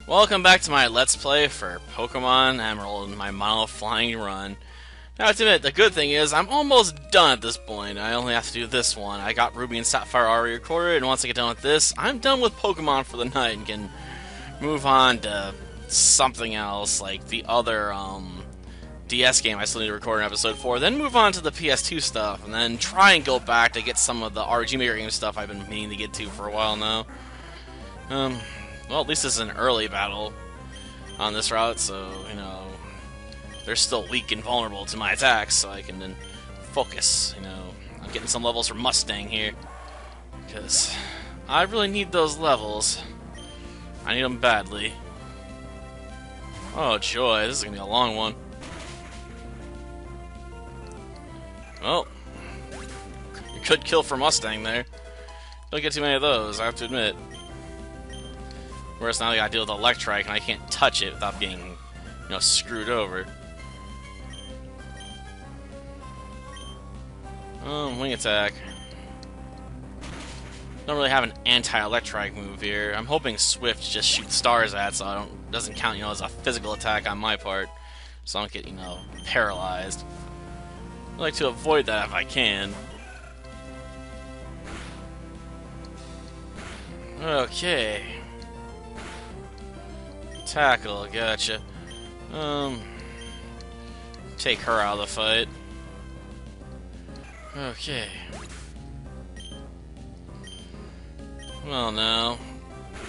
Welcome back to my Let's Play for Pokemon Emerald, my Mono Flying Run. Now, to admit, the good thing is, I'm almost done at this point. I only have to do this one. I got Ruby and Sapphire already recorded, and once I get done with this, I'm done with Pokemon for the night and can move on to something else, like the other, DS game I still need to record an episode for, then move on to the PS2 stuff, and then try and go back to get some of the RPG Maker game stuff I've been meaning to get to for a while now. Well, at least this is an early battle on this route, so, you know, they're still weak and vulnerable to my attacks, so I can then focus, you know, on getting some levels for Mustang here, because I really need those levels. I need them badly. Oh, joy, this is going to be a long one. Well, you could kill for Mustang there. Don't get too many of those, I have to admit. Whereas now I gotta deal with Electrike, and I can't touch it without being, you know, screwed over. Wing attack. Don't really have an anti-Electrike move here. I'm hoping Swift just shoots stars at, so doesn't count, you know, as a physical attack on my part, so I don't get, you know, paralyzed. I like to avoid that if I can. Okay. Tackle, gotcha. Take her out of the fight. Okay. Well, now.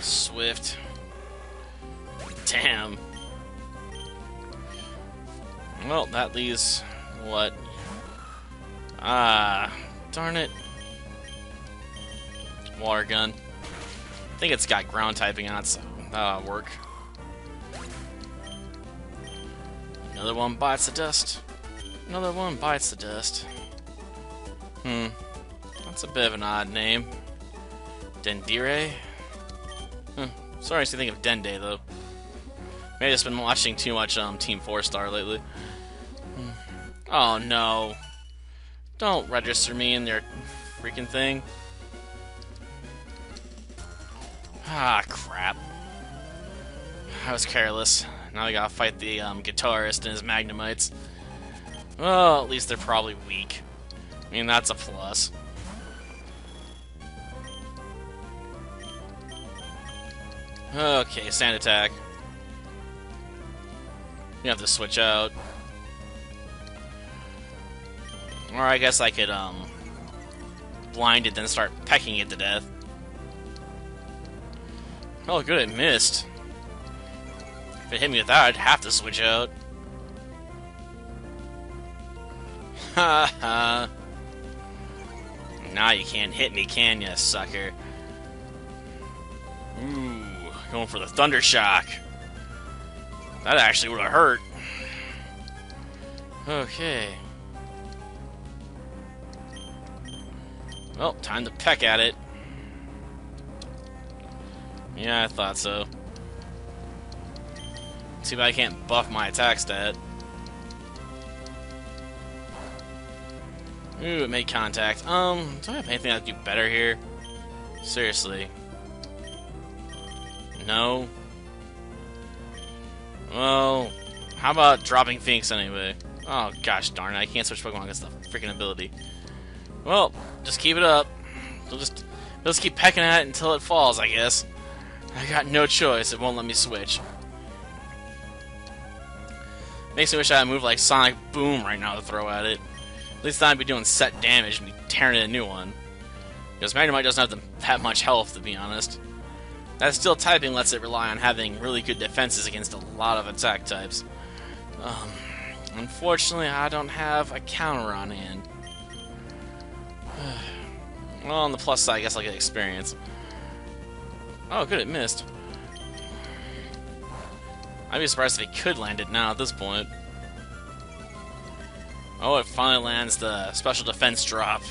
Swift. Damn. Well, that leaves what? Ah, darn it. Water gun. I think it's got ground typing on it, so that'll work. Another one bites the dust. Another one bites the dust. That's a bit of an odd name. Dendire? Sorry to think of Dende, though. Maybe I've just been watching too much Team 4-Star lately. Oh, no. Don't register me in their freaking thing. Ah, crap. I was careless. Now I gotta fight the guitarist and his Magnemites. Well, at least they're probably weak. I mean, that's a plus. Okay, sand attack. You have to switch out. Or I guess I could blind it, then start pecking it to death. Oh, good, it missed. If it hit me with that, I'd have to switch out. Ha ha. Now you can't hit me, can ya, sucker? Ooh, going for the Thunder Shock. That actually would have hurt. Okay. Well, time to peck at it. Yeah, I thought so. Too bad I can't buff my attack stat. Ooh, it made contact. Do I have anything I can do better here? Seriously. No? Well, how about dropping Phoenix anyway? Oh, gosh darn it, I can't switch Pokemon against the freaking ability. Well, just keep it up. We'll just keep pecking at it until it falls, I guess. I got no choice, it won't let me switch. Makes me wish I had a move like Sonic Boom right now to throw at it. At least then I'd be doing set damage and be tearing it a new one. Because Magnemite doesn't have that much health, to be honest. That steel typing lets it rely on having really good defenses against a lot of attack types. Unfortunately, I don't have a counter on hand. Well, on the plus side, I guess I'll get experience. Oh, good, it missed. I'd be surprised if he could land it now at this point. Oh, it finally lands the special defense drop.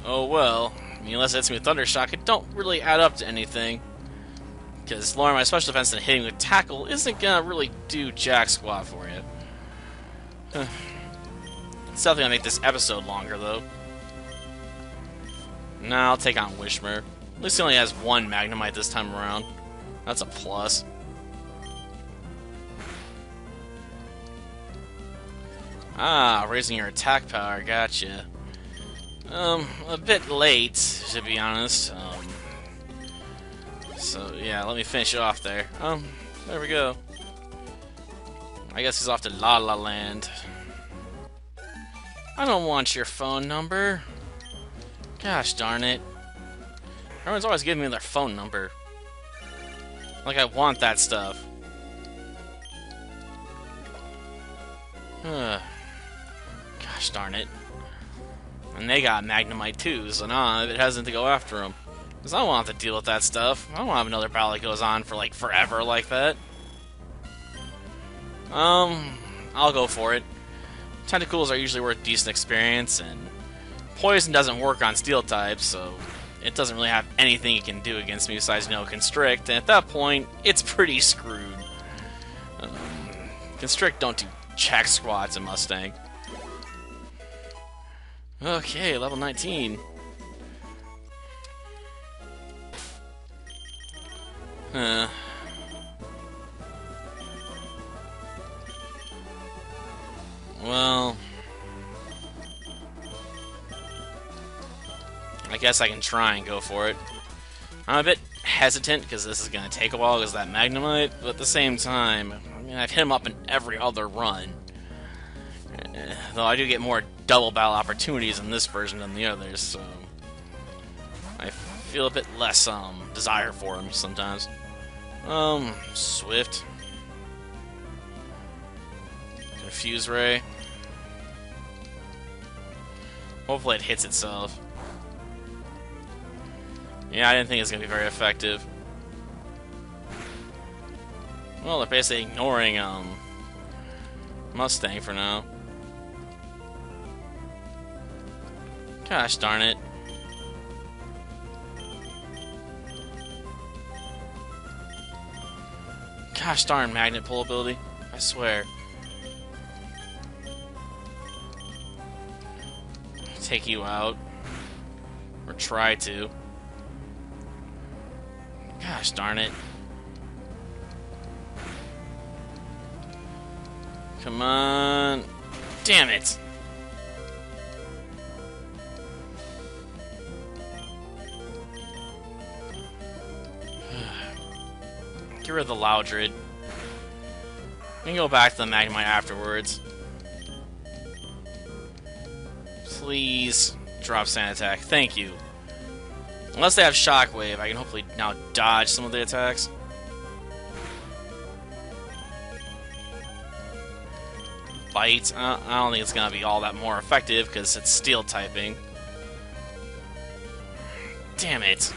Oh well. I mean, unless it hits me with Thunder Shock, it don't really add up to anything. Because lowering my special defense and hitting with Tackle isn't gonna really do jack squat for you. It's definitely gonna make this episode longer, though. Nah, I'll take on Wishmer. At least he only has one Magnemite this time around. That's a plus. Ah, raising your attack power, gotcha. A bit late, to be honest. So yeah, let me finish it off there. There we go. I guess he's off to La La Land. I don't want your phone number. Gosh darn it. Everyone's always giving me their phone number. Like I want that stuff. Gosh darn it. And they got Magnemite too, so nah, it hasn't to go after them. Because I don't want to deal with that stuff. I don't want to have another battle that goes on for like forever like that. I'll go for it. Tentacles are usually worth decent experience, and Poison doesn't work on Steel types, so it doesn't really have anything it can do against me besides, Constrict, and at that point, it's pretty screwed. Constrict don't do jack squats in Mustang. Okay, level 19. Well, I guess I can try and go for it. I'm a bit hesitant because this is going to take a while because that Magnemite, but at the same time, I mean, I've hit him up in every other run. Though I do get more double battle opportunities in this version than the others, so I feel a bit less desire for him sometimes. Swift. Confuse Ray. Hopefully it hits itself. Yeah, I didn't think it was going to be very effective. Well, they're basically ignoring Mustang for now. Gosh darn it. Gosh darn magnet pull ability. I swear. Take you out. Or try to. Gosh darn it. Come on. Damn it. Get rid of the Loudred. We can go back to the Magnemite afterwards. Please drop Sand Attack. Thank you. Unless they have Shockwave, I can hopefully now dodge some of the attacks. Bite. I don't think it's going to be all that more effective because it's Steel typing. Damn it.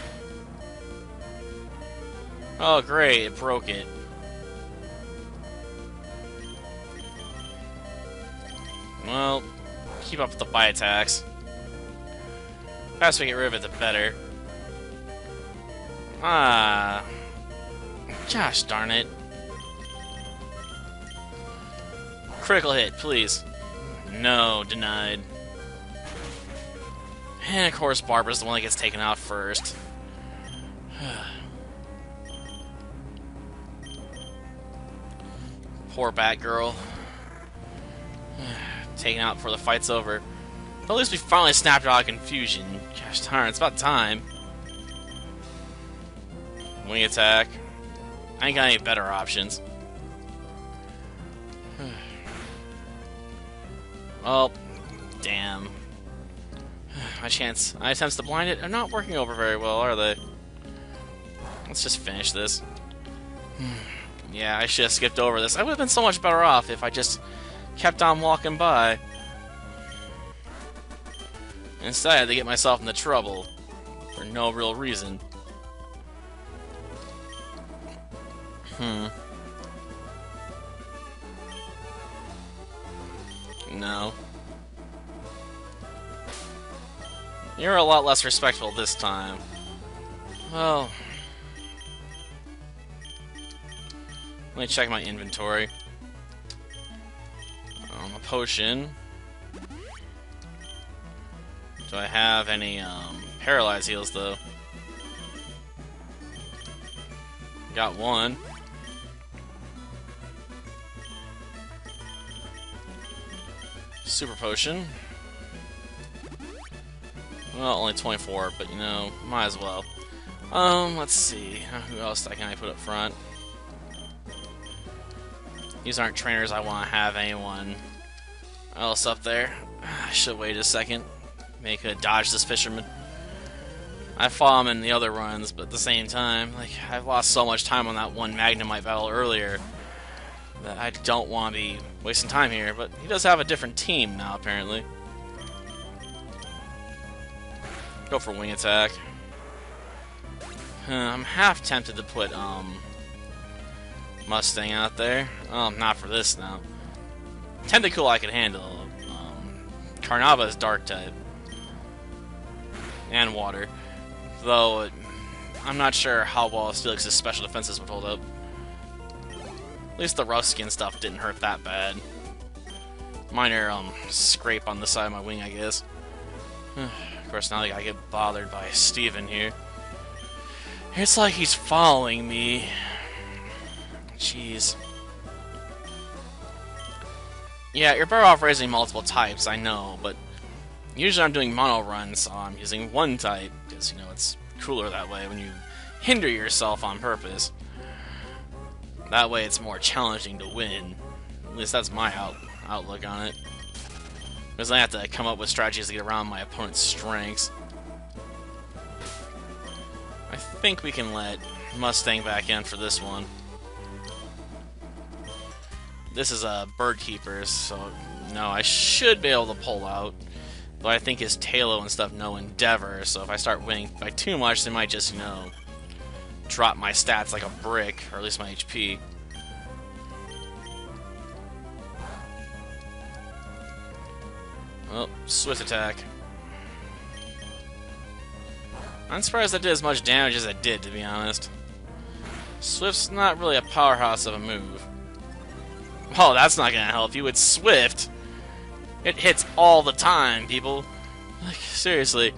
Oh, great. It broke it. Well, keep up with the bite attacks. The faster we get rid of it, the better. Ah. Gosh darn it. Critical hit, please. No, denied. And of course, Barbara's the one that gets taken out first. Poor Batgirl. Taken out before the fight's over. But at least we finally snapped out of confusion. Gosh darn, it's about time. Wing attack. I ain't got any better options. Oh, damn. My attempts to blind it are not working over very well, are they? Let's just finish this. Yeah, I should have skipped over this. I would have been so much better off if I just kept on walking by. Instead, I had to get myself into trouble for no real reason. No. You're a lot less respectful this time. Well, let me check my inventory. A potion. Do I have any paralyze heals though? Got one. Super potion. Well, only 24, but you know, might as well. Let's see. Who else can I put up front? These aren't trainers I want to have anyone else up there. I should wait a second. Maybe could dodge this fisherman. I fought him in the other runs, but at the same time, like, I've lost so much time on that one Magnemite battle earlier that I don't want to be wasting time here, but he does have a different team now, apparently. Go for wing attack. I'm half tempted to put, Mustang out there. Not for this, now. Tentacool I could handle. Carnava is dark type. And water. Though, I'm not sure how well Steelix's special defenses would hold up. At least the rough skin stuff didn't hurt that bad. Minor, scrape on the side of my wing, I guess. Of course, now I gotta get bothered by Steven here. It's like he's following me. Jeez. Yeah, you're better off raising multiple types, I know, but usually I'm doing mono runs, so I'm using one type, because, you know, it's cooler that way when you hinder yourself on purpose. That way it's more challenging to win. At least that's my outlook on it. Because I have to come up with strategies to get around my opponent's strengths. I think we can let Mustang back in for this one. This is a bird keeper, so no, I should be able to pull out. But I think his Tailo and stuff no Endeavor, so if I start winning by too much, they might just, you know, drop my stats like a brick, or at least my HP. Oh, Swift attack. I'm surprised that did as much damage as it did, to be honest. Swift's not really a powerhouse of a move. Oh, that's not gonna help you. It's Swift. It hits all the time, people. Like, seriously.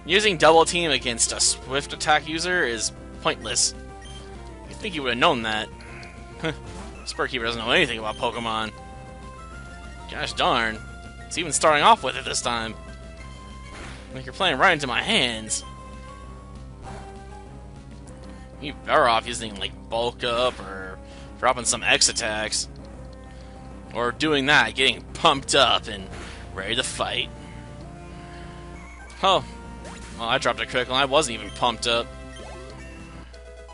Using double team against a Swift attack user is pointless. You'd think you would have known that. Spur Keeper doesn't know anything about Pokemon. Gosh darn. It's even starting off with it this time. Like, you're playing right into my hands. You're better off using, like, Bulk Up or dropping some X attacks. Or doing that, getting pumped up and ready to fight. Oh. Well, I dropped a critical and I wasn't even pumped up.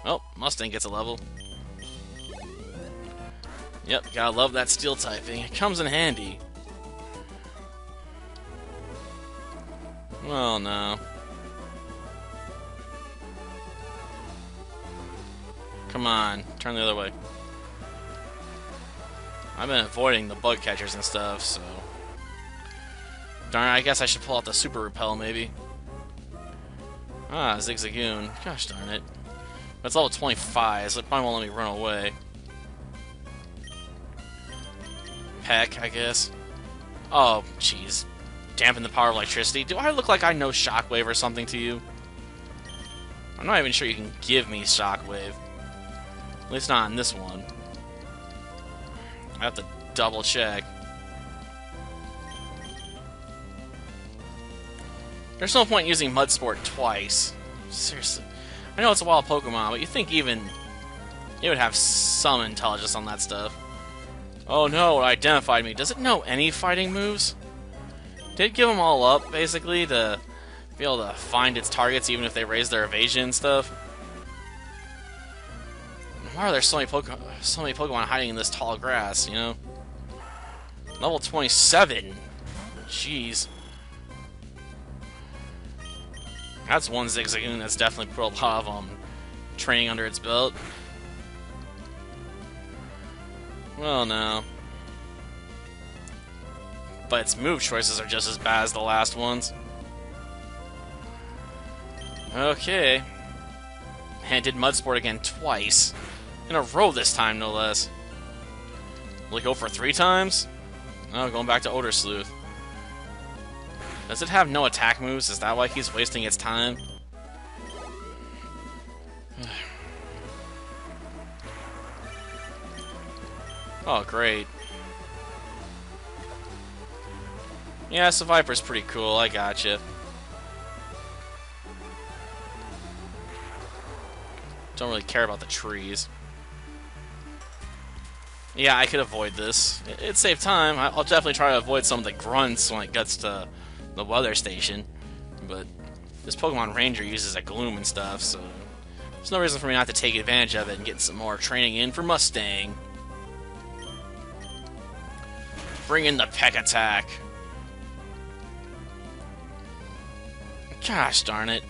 Oh, Mustang gets a level. Yep, gotta love that steel typing. It comes in handy. Well, no. Come on, turn the other way. I've been avoiding the bug catchers and stuff, so... Darn, I guess I should pull out the Super Repel, maybe. Ah, Zigzagoon. Gosh darn it. That's level 25, so it probably won't let me run away. Peck, I guess. Oh, jeez. Dampen the power of electricity. Do I look like I know Shockwave or something to you? I'm not even sure you can give me Shockwave. At least not on this one. I have to double check. There's no point in using Mud Sport twice. Seriously. I know it's a wild Pokemon, but you think even it would have some intelligence on that stuff. Oh no, it identified me. Does it know any fighting moves? Did it give them all up, basically, to be able to find its targets even if they raise their evasion and stuff? Why are there so many Pokemon hiding in this tall grass, you know? Level 27. Jeez. That's one Zigzagoon that's definitely put a lot of training under its belt. Well, no. But its move choices are just as bad as the last ones. Okay. And it did Mud Sport again twice. In a row this time, no less. Will it go for 3 times? Oh, going back to Odor Sleuth. Does it have no attack moves? Is that why he's wasting its time? Oh, great. Yeah, so Viper's pretty cool, I gotcha. Don't really care about the trees. Yeah, I could avoid this. It'd save time. I'll definitely try to avoid some of the grunts when it gets to the weather station. But this Pokemon Ranger uses a gloom and stuff, so there's no reason for me not to take advantage of it and get some more training in for Mustang. Bring in the Peck Attack. Gosh darn it.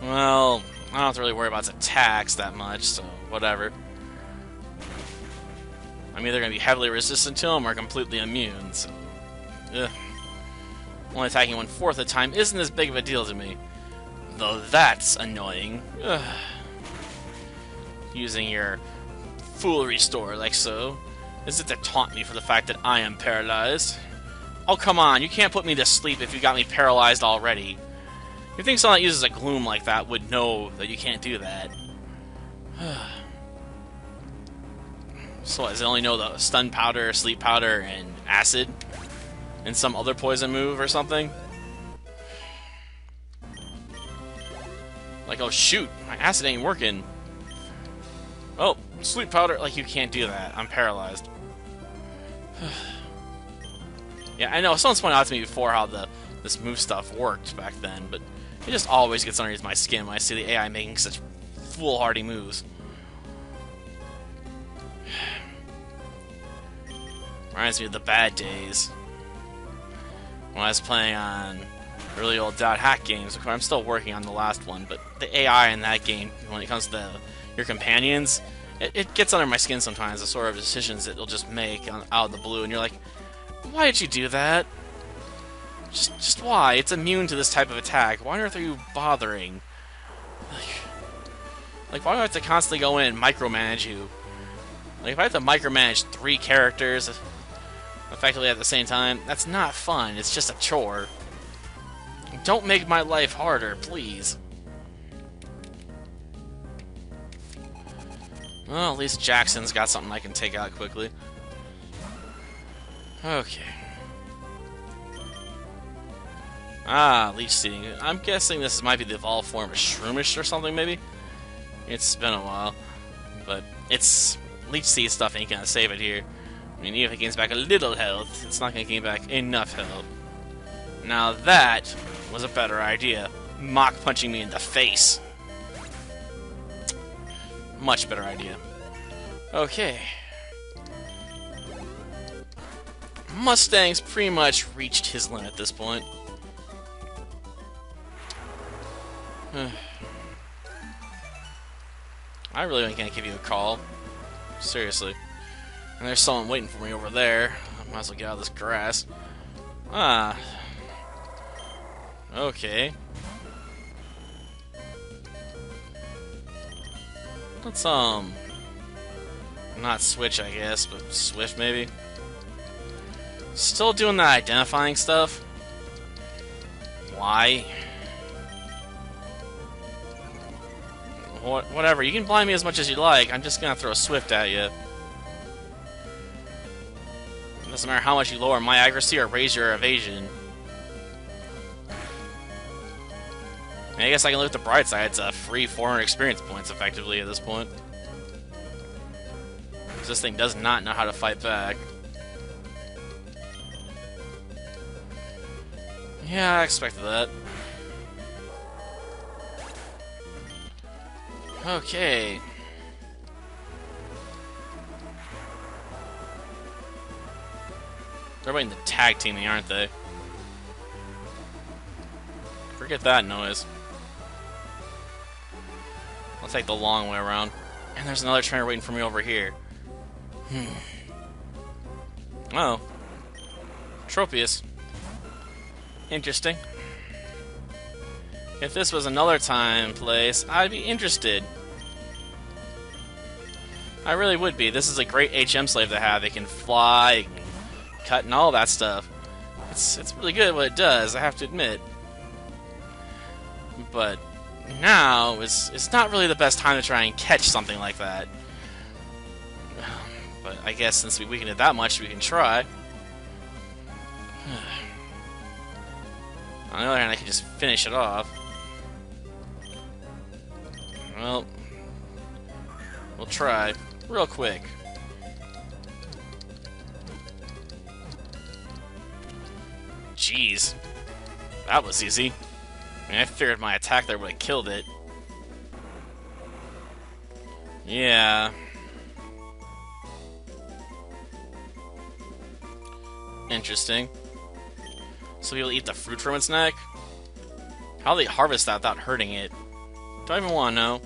Well, I don't have to really worry about its attacks that much, so whatever. I'm either going to be heavily resistant to them or completely immune, so... Ugh. Only attacking 1/4 of the time isn't as big of a deal to me. Though that's annoying. Ugh. Using your Full Restore like so. Is it to taunt me for the fact that I am paralyzed? Oh, come on, you can't put me to sleep if you got me paralyzed already. You'd think someone that uses a gloom like that would know that you can't do that. So does it only know the stun powder, sleep powder, and acid? And some other poison move or something? Like, oh shoot, my acid ain't working. Oh, sleep powder, like you can't do that. I'm paralyzed. Yeah, I know, someone's pointed out to me before how this move stuff worked back then, but it just always gets underneath my skin when I see the AI making such foolhardy moves. Reminds me of the bad days when I was playing on really old .hack games. Of course, I'm still working on the last one, but the AI in that game, when it comes to your companions, it gets under my skin sometimes, the sort of decisions that it'll just make out of the blue, and you're like, why did you do that? Just why? It's immune to this type of attack. Why on earth are you bothering? Like, why do I have to constantly go in and micromanage you? Like, if I have to micromanage 3 characters effectively at the same time, that's not fun. It's just a chore. Don't make my life harder, please. Well, at least Jackson's got something I can take out quickly. Okay. Ah, Leech Seeding. I'm guessing this might be the evolved form of Shroomish or something, maybe? It's been a while. But it's... Leech Seed stuff ain't gonna save it here. I mean, even if it gains back a little health, it's not gonna gain back enough health. Now that was a better idea. Mach punching me in the face. Much better idea. Okay. Mustang's pretty much reached his limit at this point. I really ain't gonna give you a call. Seriously. And there's someone waiting for me over there. I might as well get out of this grass. Ah. Okay. Let's, not switch, I guess, but swift, maybe? Still doing that identifying stuff? Why? Whatever, you can blind me as much as you like, I'm just gonna throw a swift at you. It doesn't matter how much you lower my accuracy or raise your evasion. I guess I can look at the bright side, it's a free 400 experience points effectively at this point. This thing does not know how to fight back. Yeah, I expected that. Okay. They're waiting to tag team me, aren't they? Forget that noise. I'll take the long way around. And there's another trainer waiting for me over here. Oh. Tropius. Interesting. If this was another time and place, I'd be interested. I really would be. This is a great HM slave to have. It can fly, it can cut, and all that stuff. It's really good at what it does, I have to admit. But now it's not really the best time to try and catch something like that. But I guess since we weakened it that much, we can try. On the other hand, I can just finish it off. Well, we'll try real quick. Jeez, that was easy. I mean, I figured my attack there would have killed it. Yeah. Interesting. So people eat the fruit from its neck? How do they harvest that without hurting it? Do I even want to know?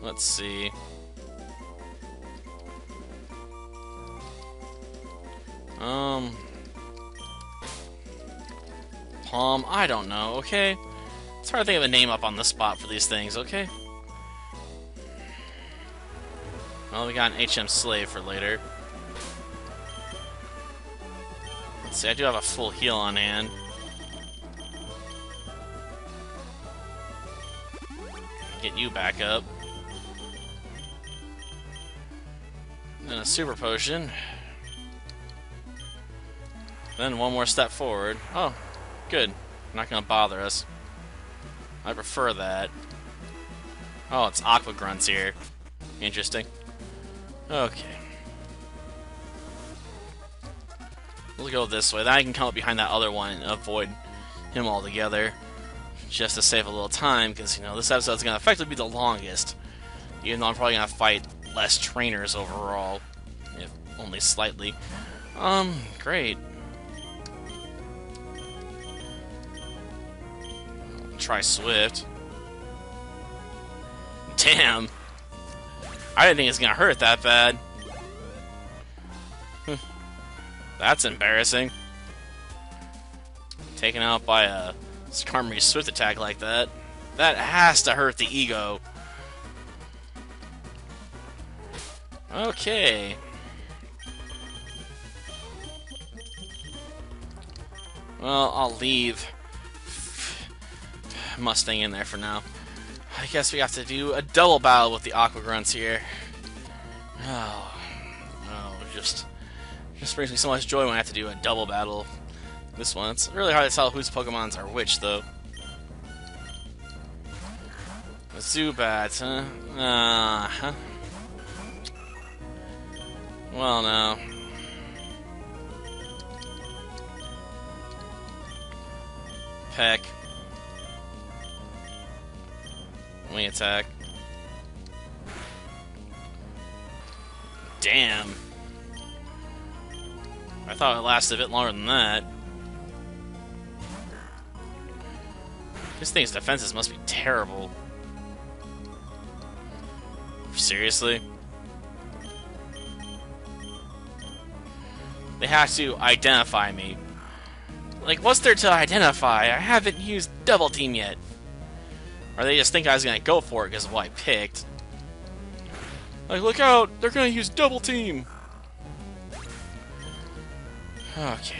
Let's see. Palm, I don't know, okay? It's hard to think of a name up on the spot for these things, okay? Well, we got an HM slave for later. Let's see, I do have a full heal on hand. Get you back up. Then a super potion. Then one more step forward. Oh, good. Not gonna bother us. I prefer that. Oh, it's Aqua Grunts here. Interesting. Okay. We'll go this way. Then I can come up behind that other one and avoid him altogether. Just to save a little time, because, you know, this episode's going to effectively be the longest. Even though I'm probably going to fight less trainers overall. If only slightly. Great. Try Swift. Damn. I didn't think it was going to hurt that bad. That's embarrassing. Taken out by a Skarmory's Swift attack like that. That has to hurt the ego. Okay. Well, I'll leave Mustang in there for now. I guess we have to do a double battle with the Aqua Grunts here. Oh, just brings me so much joy when I have to do a double battle. This one, it's really hard to tell whose Pokemons are which, though. Zubat, huh? Huh. Well, no. Peck. Wing attack. Damn. I thought it lasted a bit longer than that. This thing's defenses must be terrible. Seriously? They have to identify me. Like, what's there to identify? I haven't used Double Team yet. Or they just think I was gonna go for it because of what I picked. Like, look out! They're gonna use Double Team! Okay.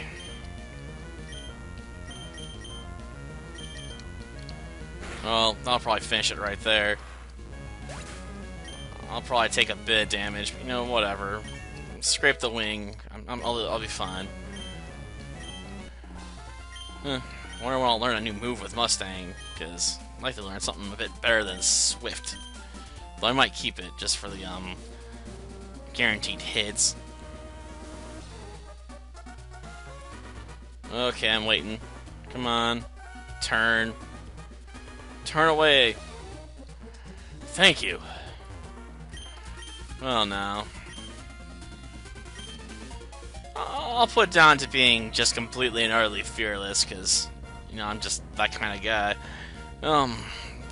Well, I'll probably finish it right there. I'll probably take a bit of damage, but, you know, whatever. Scrape the wing. I'll be fine. Wonder when I'll learn a new move with Mustang, because I'd like to learn something a bit better than Swift. Though I might keep it just for the guaranteed hits. Okay, I'm waiting. Come on. Turn. Turn away. Thank you. Well, now. I'll put it down to being just completely and utterly fearless, because, you know, I'm just that kind of guy.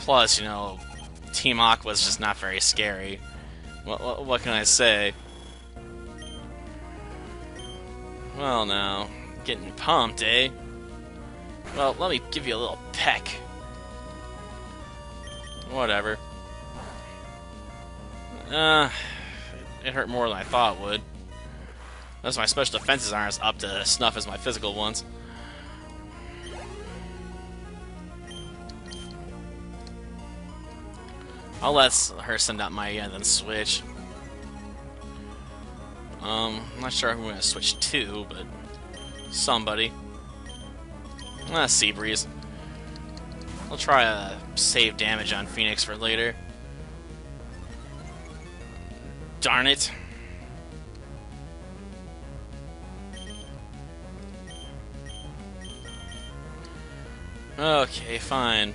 Plus, you know, Team Aqua is just not very scary. What can I say? Well, now. Getting pumped, eh? Well, let me give you a little peck. Whatever. It hurt more than I thought it would. Thus my special defenses aren't as up to snuff as my physical ones. I'll let her send out my and then switch. I'm not sure who I'm going to switch to, but somebody. Seabreeze. I'll try to save damage on Phoenix for later. Darn it. Okay, fine.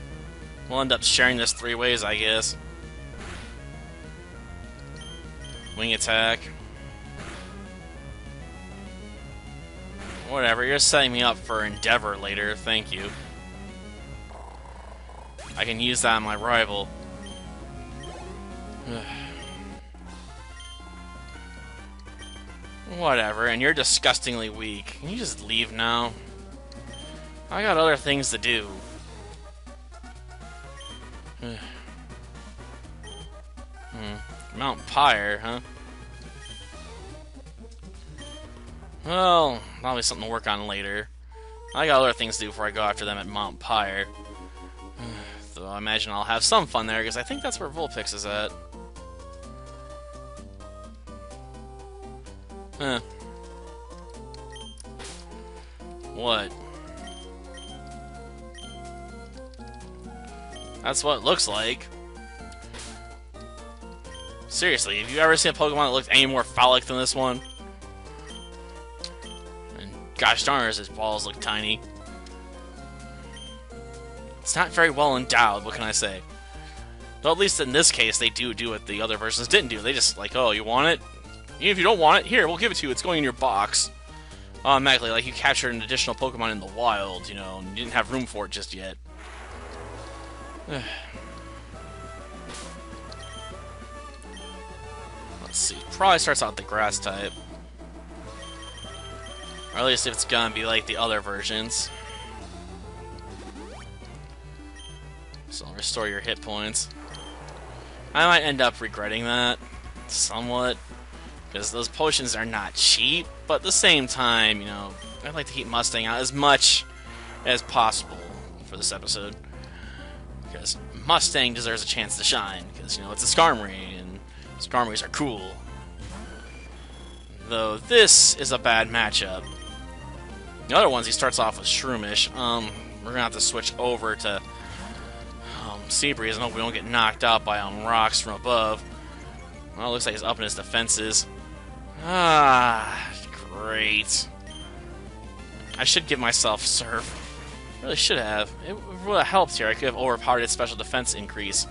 We'll end up sharing this 3 ways, I guess. Wing attack. Whatever, you're setting me up for Endeavor later, thank you. I can use that on my rival. Whatever, and you're disgustingly weak. Can you just leave now? I got other things to do. Mount Pyre, huh? Well, probably something to work on later. I got other things to do before I go after them at Mount Pyre. Though I imagine I'll have some fun there, because I think that's where Vulpix is at. What? That's what it looks like. Seriously, have you ever seen a Pokemon that looked any more phallic than this one? And gosh darn it, his balls look tiny. It's not very well endowed, what can I say? Though at least in this case, they do what the other versions didn't do. They just, like, oh, you want it? Even if you don't want it, here, we'll give it to you. It's going in your box. Automatically, like you captured an additional Pokemon in the wild, you know, and you didn't have room for it just yet. Let's see. Probably starts out with the grass type. Or at least if it's gonna be like the other versions. So I'll restore your hit points. I might end up regretting that somewhat, because those potions are not cheap, but at the same time, you know, I'd like to keep Mustang out as much as possible for this episode. Because Mustang deserves a chance to shine, because, you know, it's a Skarmory, and Skarmories are cool. Though this is a bad matchup. The other ones, he starts off with Shroomish. We're gonna have to switch over to Seabreeze and hope we don't get knocked out by rocks from above. Well, it looks like he's upping his defenses. Ah, great. I should give myself Surf. Really should have. It would have helped here. I could have overpowered its special defense increase.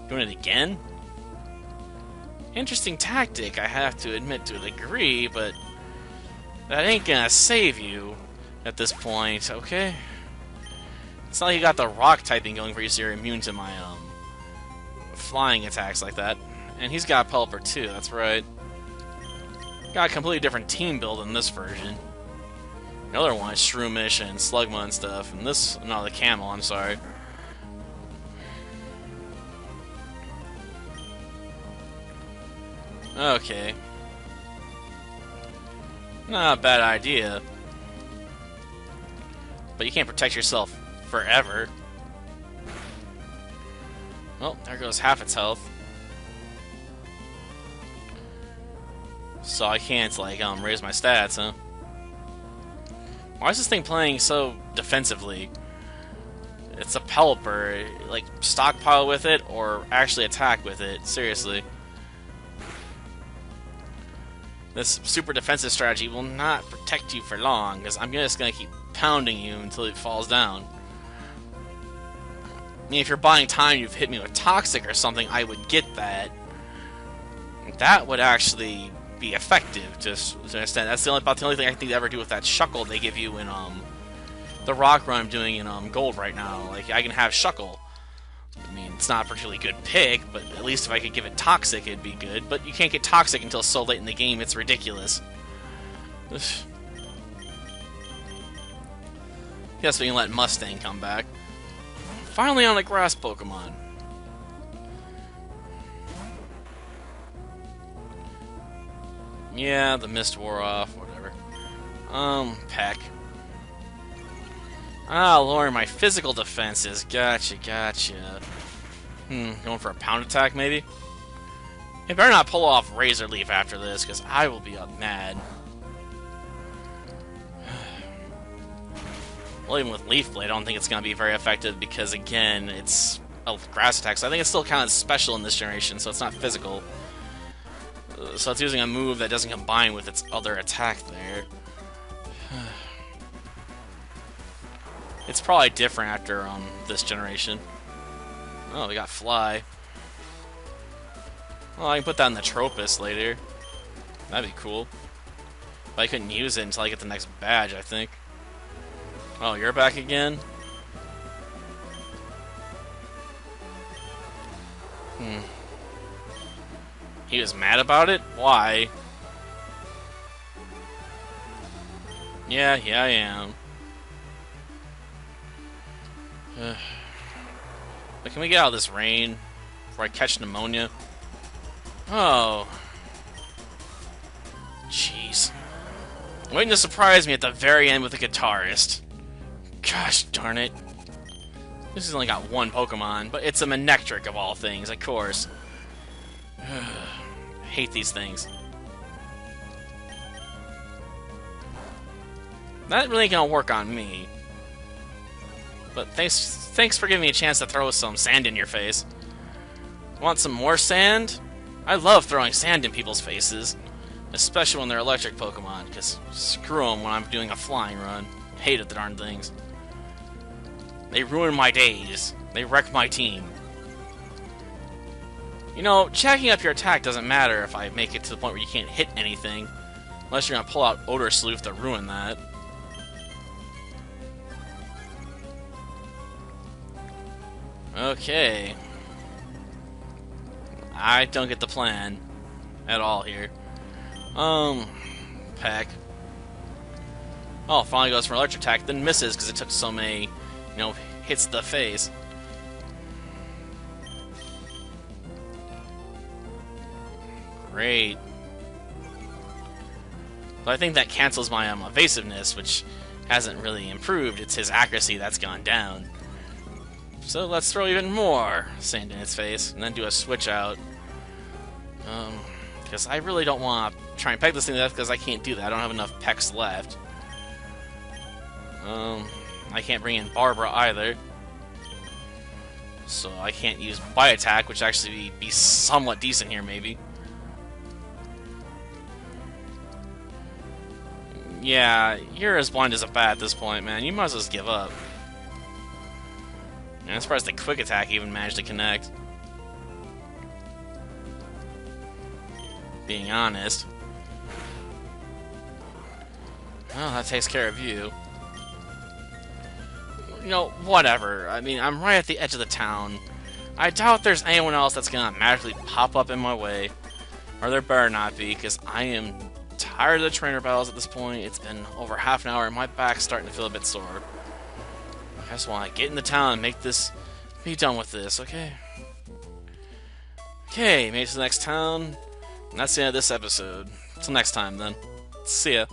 Doing it again? Interesting tactic, I have to admit to a degree, but that ain't gonna save you at this point, okay? It's not like you got the rock typing going for you, so you're immune to my flying attacks like that. And he's got a Pelipper too, that's right. Got a completely different team build in this version. The other one is Shroomish and Slugma and stuff, and this, no, the Camel, I'm sorry. Okay. Not a bad idea. But you can't protect yourself forever. Well, there goes half its health. So I can't, like, raise my stats, huh? Why is this thing playing so defensively? It's a Pelipper. Like, stockpile with it, or actually attack with it. Seriously. This super defensive strategy will not protect you for long, because I'm just going to keep pounding you until it falls down. I mean, if you're buying time, you've hit me with Toxic or something, I would get that. That would actually be effective, just to an extent. That's about the only thing I think they ever do with that Shuckle they give you in the rock run I'm doing in Gold right now. Like, I can have Shuckle. I mean, it's not a particularly good pick, but at least if I could give it Toxic, it'd be good. But you can't get Toxic until so late in the game, it's ridiculous. Guess we can let Mustang come back. Finally on a grass Pokemon. Yeah, the mist wore off, whatever. Peck. Ah, lowering my physical defenses. Gotcha, gotcha. Going for a pound attack, maybe? You better not pull off Razor Leaf after this, because I will be mad. Well, even with Leaf Blade, I don't think it's going to be very effective because, again, it's a grass attack, so I think it's still kind of special in this generation, so it's not physical. So it's using a move that doesn't combine with its other attack there. It's probably different after this generation. Oh, we got Fly. Well, I can put that in the Tropus later. That'd be cool. But I couldn't use it until I get the next badge, I think. Oh, you're back again? He was mad about it? Why? Yeah, I am. But can we get out of this rain before I catch pneumonia? Oh. Jeez. Waiting to surprise me at the very end with a guitarist. Gosh darn it. This has only got one Pokemon, but it's a Manectric of all things, of course. I hate these things. That really ain't gonna work on me. But thanks for giving me a chance to throw some sand in your face. Want some more sand? I love throwing sand in people's faces. Especially when they're electric Pokemon, because screw them when I'm doing a flying run. Hated the darn things. They ruin my days. They wreck my team. You know, jacking up your attack doesn't matter if I make it to the point where you can't hit anything. Unless you're going to pull out Odor Sleuth to ruin that. Okay. I don't get the plan at all here. Peck. Oh, finally goes for an electric attack, then misses because it took so many, hits to the face. Great. But I think that cancels my evasiveness, which hasn't really improved. It's his accuracy that's gone down. So let's throw even more sand in its face, and then do a switch out. Because I really don't want to try and peck this thing to death, because I can't do that. I don't have enough pecks left. I can't bring in Barbara either. So I can't use Bite Attack, which actually be somewhat decent here, maybe. Yeah, you're as blind as a bat at this point, man. You might as well just give up. And I'm surprised the Quick Attack even managed to connect. Being honest. Well, that takes care of you. Whatever. I mean, I'm right at the edge of the town. I doubt there's anyone else that's gonna magically pop up in my way. Or there better not be, because I am tired of the trainer battles at this point. It's been over half an hour and my back's starting to feel a bit sore. I just want to get in the town and be done with this, okay? Okay, made it to the next town. And that's the end of this episode. Till next time, then. See ya.